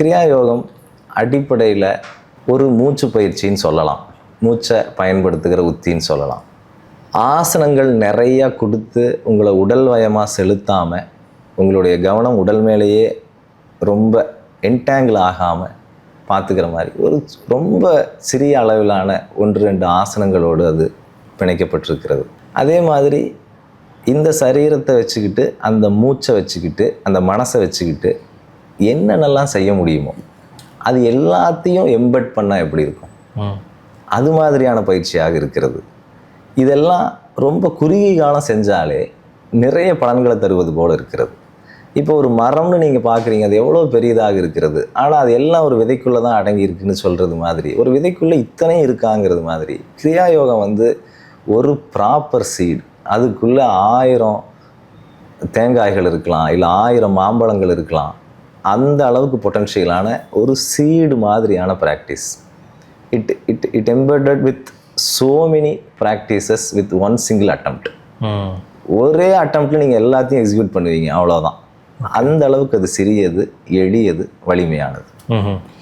கிரியா யோகம் அடிப்படையில் ஒரு மூச்சு பயிற்சின்னு சொல்லலாம், மூச்சை பயன்படுத்துகிற உத்தின்னு சொல்லலாம். ஆசனங்கள் நிறையா கொடுத்து உங்களை உடல் வயமாக செலுத்தாமல் உங்களுடைய கவனம் உடல் மேலேயே ரொம்ப என்டாங்கிள் ஆகாமல் பார்த்துக்கிற மாதிரி ஒரு ரொம்ப சிறிய அளவிலான 1-2 ஆசனங்களோடு அது பிணைக்கப்பட்டிருக்கிறது. அதே மாதிரி இந்த சரீரத்தை வச்சுக்கிட்டு, அந்த மூச்சை வச்சுக்கிட்டு, அந்த மனசை வச்சுக்கிட்டு என்னென்னலாம் செய்ய முடியுமோ அது எல்லாத்தையும் எம்பெட் பண்ணால் எப்படி இருக்கும், அது மாதிரியான பயிற்சியாக இருக்கிறது. இதெல்லாம் ரொம்ப குறுகிய காலம் செஞ்சாலே நிறைய பலன்களை தருவது போல் இருக்கிறது. இப்போ ஒரு மரம்னு நீங்கள் பார்க்குறீங்க, அது எவ்வளோ பெரியதாக இருக்கிறது, ஆனால் அது எல்லாம் ஒரு விதைக்குள்ளே தான் அடங்கி இருக்குன்னு சொல்கிறது மாதிரி, ஒரு விதைக்குள்ளே இத்தனை இருக்காங்கிறது மாதிரி கிரியா யோகம் வந்து ஒரு ப்ராப்பர் சீட். அதுக்குள்ளே 1000 தேங்காய்கள் இருக்கலாம், இல்லை 1000 மாம்பழங்கள் இருக்கலாம். அந்த அளவுக்கு பொட்டன்ஷியலான ஒரு சீடு மாதிரியான practice. It embedded with so many practices with one single attempt. ஒரே அட்டம்ப்டில் நீங்கள் எல்லாத்தையும் எக்ஸிக்யூட் பண்ணுவீங்க, அவ்வளோதான். அந்த அளவுக்கு அது சிறியது, எளியது, வலிமையானது.